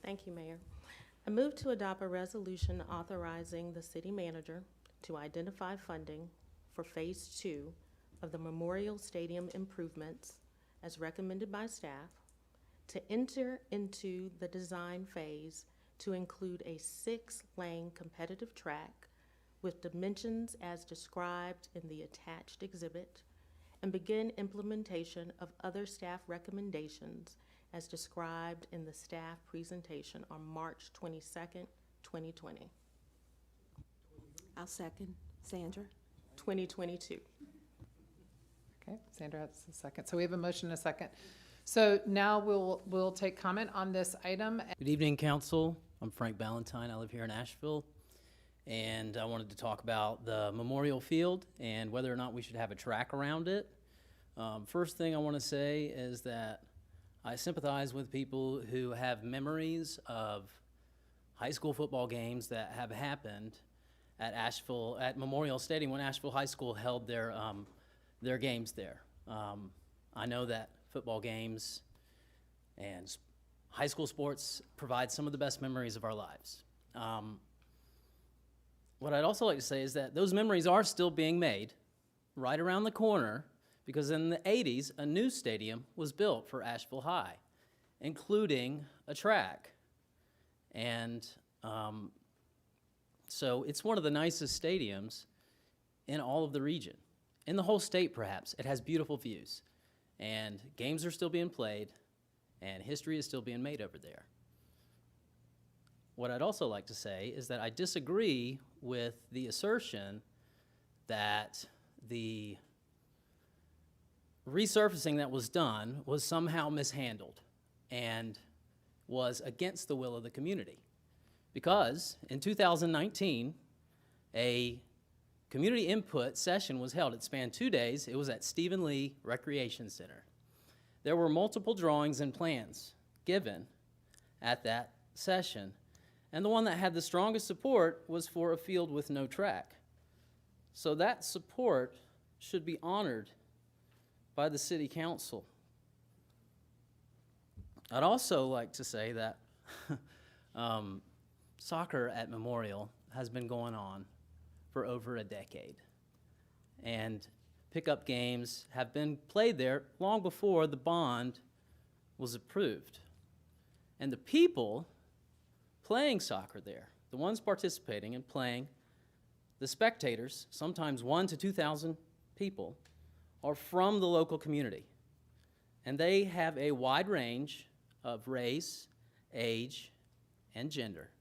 Thank you, Mayor. I move to adopt a resolution authorizing the city manager to identify funding for Phase 2 of the Memorial Stadium improvements as recommended by staff, to enter into the design phase to include a 6-lane competitive track with dimensions as described in the attached exhibit, and begin implementation of other staff recommendations as described in the staff presentation on March 22nd, 2020. I'll second. Sandra? 2022. Okay, Sandra has a second. So we have a motion and a second. So now we'll take comment on this item. Good evening, council. I'm Frank Balentine. I live here in Asheville, and I wanted to talk about the Memorial Field and whether or not we should have a track around it. First thing I want to say is that I sympathize with people who have memories of high school football games that have happened at Asheville, at Memorial Stadium when Asheville High School held their games there. I know that football games and high school sports provide some of the best memories of our lives. What I'd also like to say is that those memories are still being made right around the corner, because in the 80s, a new stadium was built for Asheville High, including a track. And so it's one of the nicest stadiums in all of the region, in the whole state perhaps. It has beautiful views, and games are still being played, and history is still being made over there. What I'd also like to say is that I disagree with the assertion that the resurfacing that was done was somehow mishandled and was against the will of the community. Because in 2019, a community input session was held. It spanned 2 days. It was at Stephen Lee Recreation Center. There were multiple drawings and plans given at that session, and the one that had the strongest support was for a field with no track. So that support should be honored by the City Council. I'd also like to say that soccer at Memorial has been going on for over a decade, and pickup games have been played there long before the bond was approved. And the people playing soccer there, the ones participating and playing, the spectators, sometimes 1,000 to 2,000 people, are from the local community. And they have a wide range of race, age, and gender.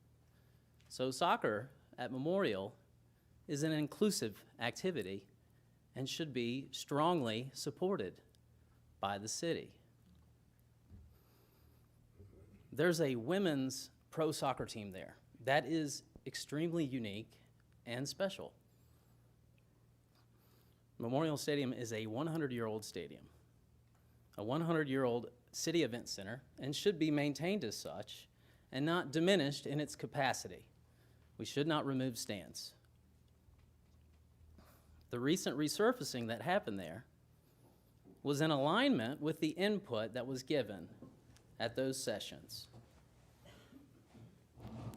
So soccer at Memorial is an inclusive activity and should be strongly supported by the city. There's a women's pro soccer team there. That is extremely unique and special. Memorial Stadium is a 100-year-old stadium, a 100-year-old city event center, and should be maintained as such and not diminished in its capacity. We should not remove stands. The recent resurfacing that happened there was in alignment with the input that was given at those sessions.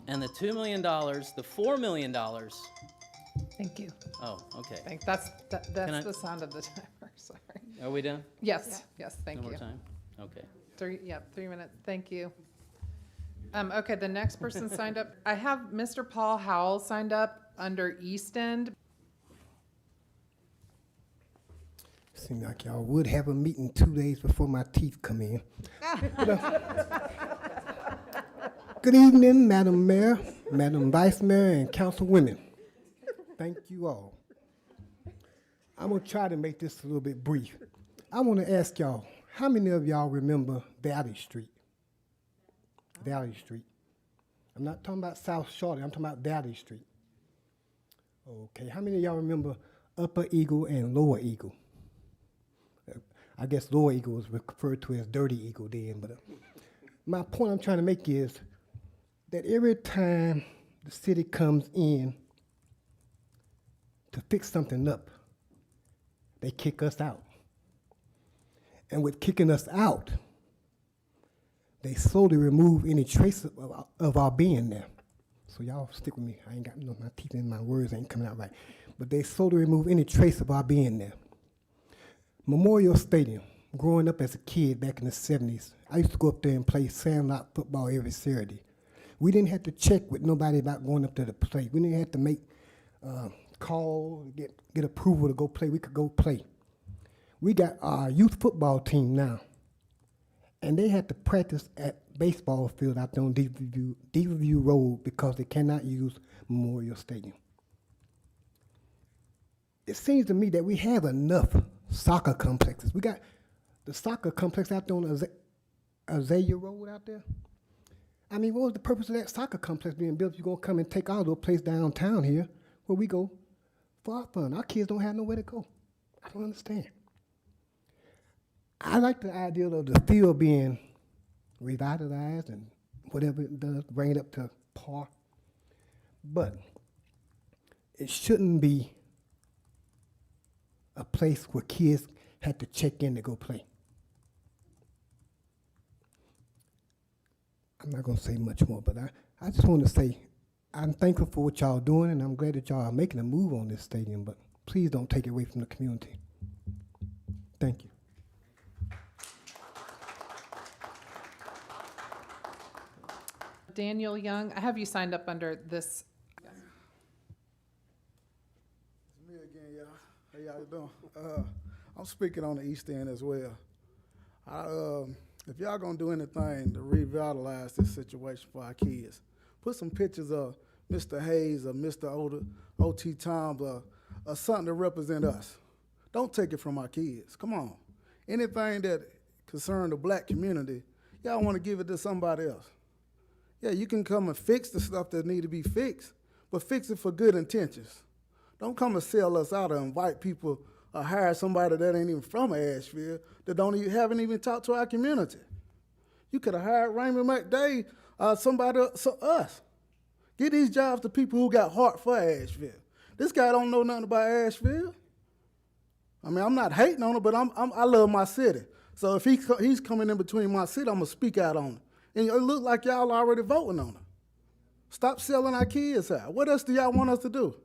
And the $2 million, the $4 million. Thank you. Oh, okay. That's I- the sound of the timer, sorry. Are we done? Yes, yes, thank No you. more time? Okay. 3 minutes, thank you. Okay, the next person signed up, I have Mr. Paul Howell signed up under East End. Seems like y'all would have a meeting 2 days before my teeth come in. Good evening, Madam Mayor, Madam Vice Mayor, and Councilwomen. Thank you all. I'm gonna try to make this a little bit brief. I wanna ask y'all, how many of y'all remember Valley Street? Valley Street. I'm not talking about South Charlotte, I'm talking about Valley Street. Okay, how many of y'all remember Upper Eagle and Lower Eagle? I guess Lower Eagle was referred to as Dirty Eagle then, but my point I'm trying to make is that every time the city comes in to fix something up, they kick us out. And with kicking us out, they slowly remove any trace of our being there. So y'all stick with me. I ain't got my teeth in my words ain't coming out right. But they slowly remove any trace of our being there. Memorial Stadium, growing up as a kid back in the 70s, I used to go up there and play sandlot football every Saturday. We didn't have to check with nobody about going up there to play. We didn't have to make call, get approval to go play. We could go play. We got our youth football team now, and they had to practice at baseball field out there on Deaverview Road because they cannot use Memorial Stadium. It seems to me that we have enough soccer complexes. We got the soccer complex out there on Azalea Road out there. I mean, what was the purpose of that soccer complex being built? You're going to come and take our little place downtown here where we go for our fun. Our kids don't have nowhere to go. I don't understand. I like the idea of the field being revitalized and whatever it does, bring it up to par. But it shouldn't be a place where kids had to check in to go play. I'm not going to say much more, but I just want to say I'm thankful for what y'all doing, and I'm glad that y'all are making a move on this stadium, but please don't take it away from the community. Thank you. Daniel Young, I have you signed up under this. It's me again, y'all. How y'all doing? I'm speaking on the East End as well. If y'all gonna do anything to revitalize this situation for our kids, put some pictures of Mr. Hayes or Mr. O.T. Toms or something to represent us. Don't take it from our kids. Come on. Anything that concern the black community, y'all want to give it to somebody else. Yeah, you can come and fix the stuff that need to be fixed, but fix it for good intentions. Don't come and sell us out or invite people or hire somebody that ain't even from Asheville that haven't even talked to our community. You could have hired Raymond McDay, us. Get these jobs to people who got heart for Asheville. This guy don't know nothing about Asheville. I mean, I'm not hating on him, but I love my city. So if he's coming in between my city, I'm gonna speak out on him. And it look like y'all already voting on him. Stop selling our kids out. What else do y'all want us to do?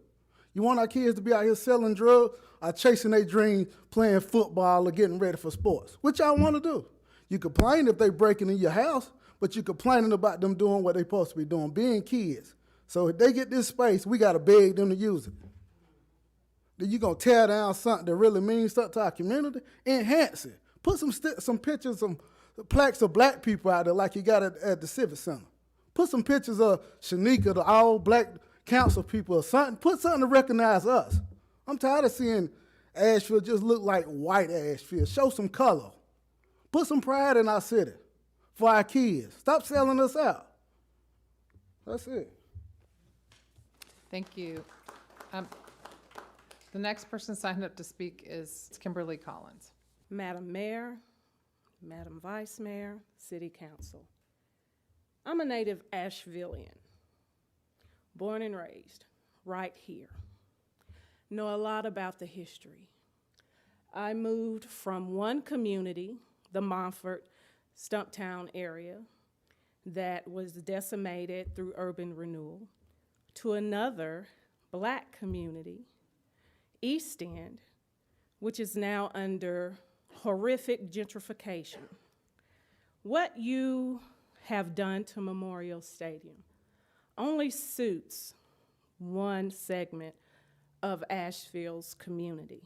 You want our kids to be out here selling drugs or chasing their dreams, playing football or getting ready for sports? What y'all want to do? You complain if they breaking in your house, but you're complaining about them doing what they supposed to be doing, being kids. So if they get this space, we got to beg them to use it. Then you going to tear down something that really means something to our community? Enhance it. Put some pictures, some plaques of black people out there like you got at the Civic Center. Put some pictures of Shanika, the all-black council people or something. Put something to recognize us. I'm tired of seeing Asheville just look like white Asheville. Show some color. Put some pride in our city for our kids. Stop selling us out. That's it. Thank you. The next person signed up to speak is Kimberly Collins. Madam Mayor, Madam Vice Mayor, City Council. I'm a native Ashevillean, born and raised right here. Know a lot about the history. I moved from one community, the Montfort, Stumptown area, that was decimated through urban renewal, to another black community, East End, which is now under horrific gentrification. What you have done to Memorial Stadium only suits one segment of Asheville's community.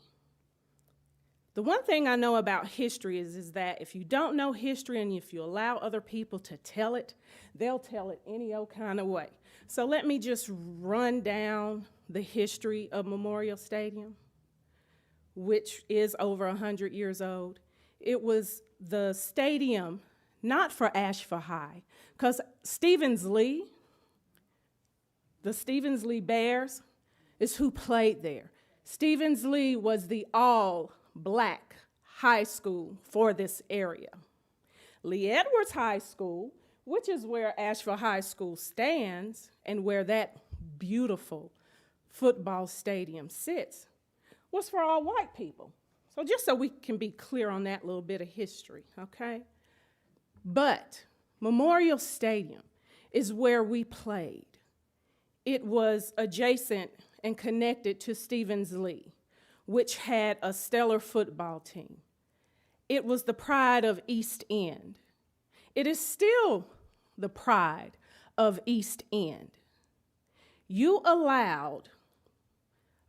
The one thing I know about history is that if you don't know history and if you allow other people to tell it, they'll tell it any old kind of way. So let me just run down the history of Memorial Stadium, which is over 100 years old. It was the stadium, not for Asheville High, because Stevens Lee, the Stevens Lee Bears, is who played there. Stevens Lee was the all-black high school for this area. Lee Edwards High School, which is where Asheville High School stands and where that beautiful football stadium sits, was for all white people. So just so we can be clear on that little bit of history, okay? But Memorial Stadium is where we played. It was adjacent and connected to Stevens Lee, which had a stellar football team. It was the pride of East End. It is still the pride of East End. You allowed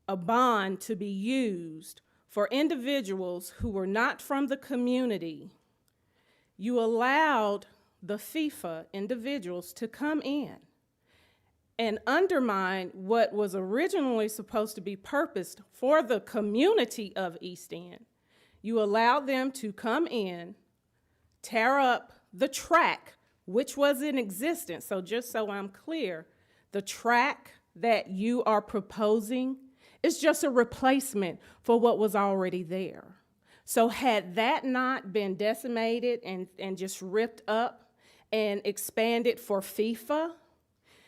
a bond to be used for individuals who were not from the community. You allowed the FIFA individuals to come in and undermine what was originally supposed to be purposed for the community of East End. You allowed them to come in, tear up the track, which was in existence. So just so I'm clear, the track that you are proposing is just a replacement for what was already there. So had that not been decimated and just ripped up and expanded for FIFA,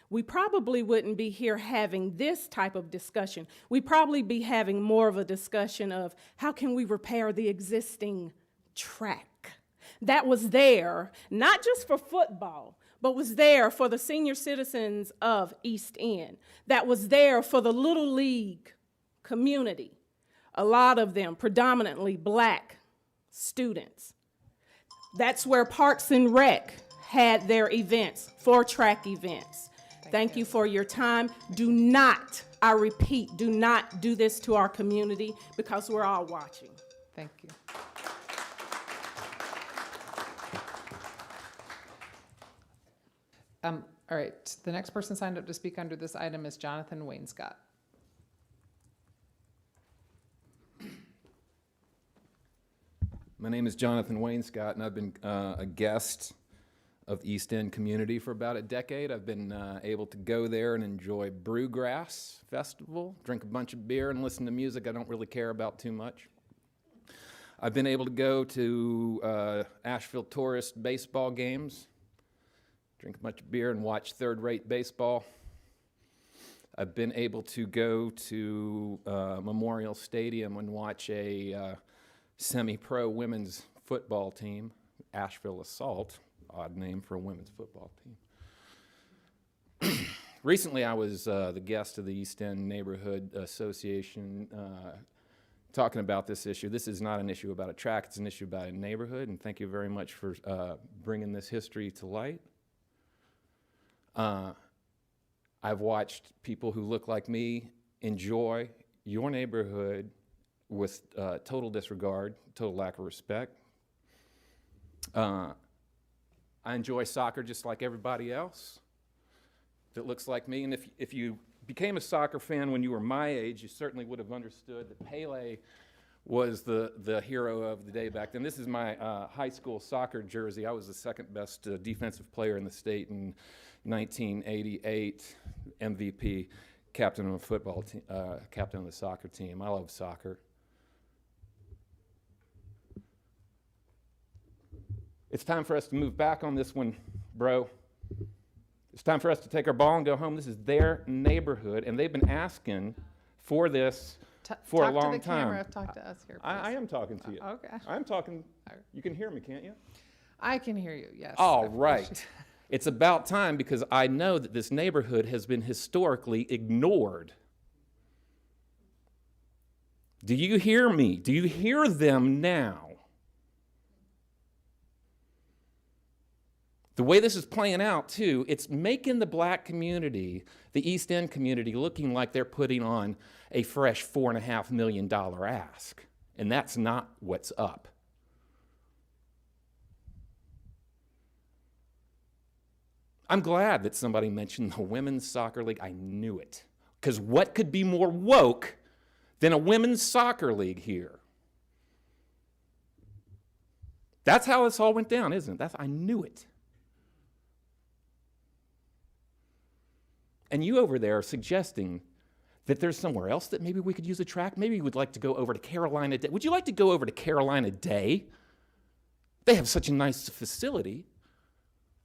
we probably wouldn't be here having this type of discussion. We'd probably be having more of a discussion of how can we repair the existing track that was there, not just for football, but was there for the senior citizens of East End, that was there for the Little League community, a lot of them predominantly Black students. That's where Parks and Rec had their events, for track events. Thank you for your time. Do not, I repeat, do not do this to our community because we're all watching. Thank you. All right, the next person signed up to speak under this item is Jonathan Wainscott. My name is Jonathan Wainscott, and I've been a guest of the East End community for about a decade. I've been able to go there and enjoy Brewgrass Festival, drink a bunch of beer, and listen to music I don't really care about too much. I've been able to go to Asheville tourist baseball games, drink a bunch of beer, and watch third-rate baseball. I've been able to go to Memorial Stadium and watch a semi-pro women's football team, Asheville Assault, odd name for a women's football team. Recently, I was the guest of the East End Neighborhood Association talking about this issue. This is not an issue about a track, it's an issue about a neighborhood, and thank you very much for bringing this history to light. I've watched people who look like me enjoy your neighborhood with total disregard, total lack of respect. I enjoy soccer just like everybody else that looks like me. And if you became a soccer fan when you were my age, you certainly would have understood that Pele was the hero of the day back then. This is my high school soccer jersey. I was the second best defensive player in the state in 1988, MVP, captain of a football team, captain of the soccer team. I love soccer. It's time for us to move back on this one, bro. It's time for us to take our ball and go home. This is their neighborhood, and they've been asking for this for a long Talk to the time. camera, talk to us here, please. I am talking to you. Okay. I'm talking. You can hear me, can't you? I can hear you, yes. All right. It's about time because I know that this neighborhood has been historically ignored. Do you hear me? Do you hear them now? The way this is playing out, too, it's making the Black community, the East End community, looking like they're putting on a fresh $4.5 million ask. And that's not what's up. I'm glad that somebody mentioned the Women's Soccer League. I knew it. Because what could be more woke than a women's soccer league here? That's how this all went down, isn't it? I knew it. And you over there are suggesting that there's somewhere else that maybe we could use a track. Maybe you would like to go over to Carolina Day. Would you like to go over to Carolina Day? They have such a nice facility.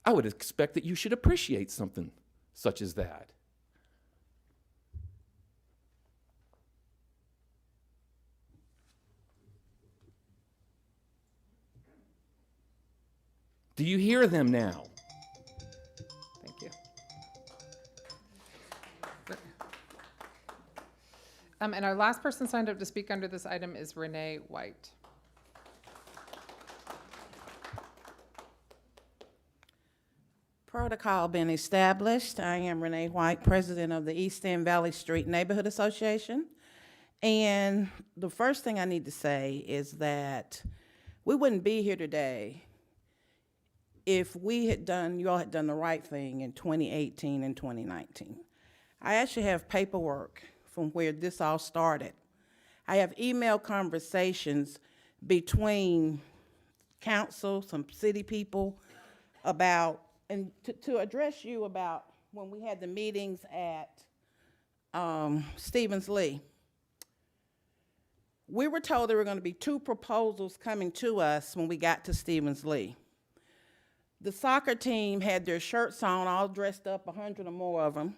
I would expect that you should appreciate something such as that. Do you hear them now? And our last person signed up to speak under this item is Renee White. Protocol been established. I am Renee White, president of the East End Valley Street Neighborhood Association. And the first thing I need to say is that we wouldn't be here today if you all had done the right thing in 2018 and 2019. I actually have paperwork from where this all started. I have email conversations between council, some city people about, and to address you about when we had the meetings at Stevens Lee. We were told there were going to be 2 proposals coming to us when we got to Stevens Lee. The soccer team had their shirts on, all dressed up, 100 or more of them,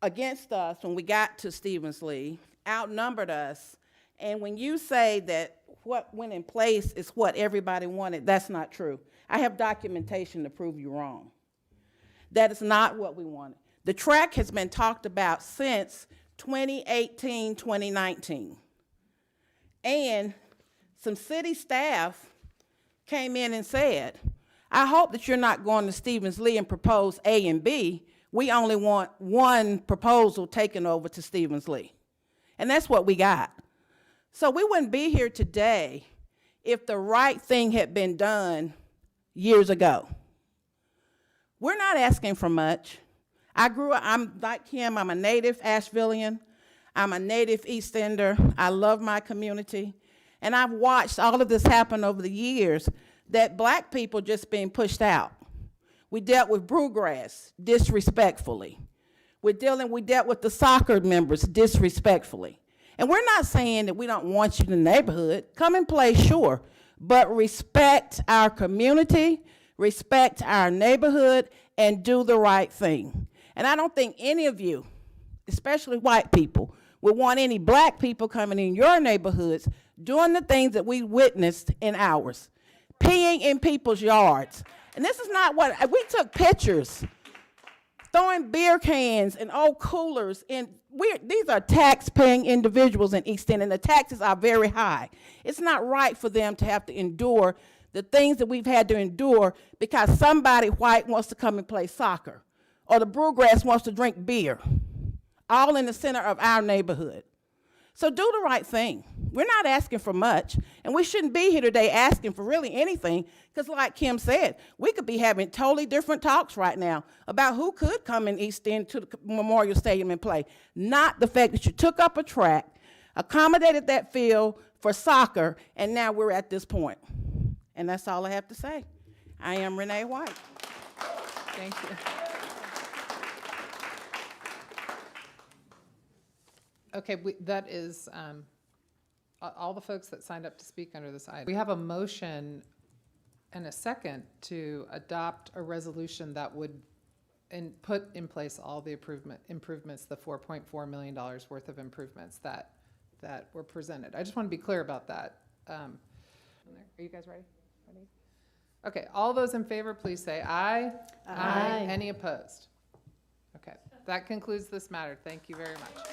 against us when we got to Stevens Lee, outnumbered us. And when you say that what went in place is what everybody wanted, that's not true. I have documentation to prove you wrong. That is not what we wanted. The track has been talked about since 2018, 2019. And some city staff came in and said, I hope that you're not going to Stevens Lee and propose A and B. We only want one proposal taken over to Stevens Lee. And that's what we got. So we wouldn't be here today if the right thing had been done years ago. We're not asking for much. I'm like Kim, I'm a native Ashevillean. I'm a native East Ender. I love my community. And I've watched all of this happen over the years, that black people just being pushed out. We dealt with Brewgrass disrespectfully. We dealt with the soccer members disrespectfully. And we're not saying that we don't want you in the neighborhood. Come and play, sure. But respect our community, respect our neighborhood, and do the right thing. And I don't think any of you, especially white people, would want any black people coming in your neighborhoods doing the things that we witnessed in ours, peeing in people's yards. And this is not what, we took pictures, throwing beer cans and old coolers, and these are tax-paying individuals in East End, and the taxes are very high. It's not right for them to have to endure the things that we've had to endure because somebody white wants to come and play soccer, or the Brewgrass wants to drink beer, all in the center of our neighborhood. So do the right thing. We're not asking for much, and we shouldn't be here today asking for really anything, because like Kim said, we could be having totally different talks right now about who could come in East End to the Memorial Stadium and play, not the fact that you took up a track, accommodated that field for soccer, and now we're at this point. And that's all I have to say. I am Renee White. Thank you. Okay, that is all the folks that signed up to speak under this item. We have a motion and a second to adopt a resolution that would put in place all the improvements, the $4.4 million worth of improvements that were presented. I just want to be clear about that. Are you guys ready? Okay, all those in favor, please say aye. Aye. Any opposed? Okay, that concludes this matter. Thank you very much.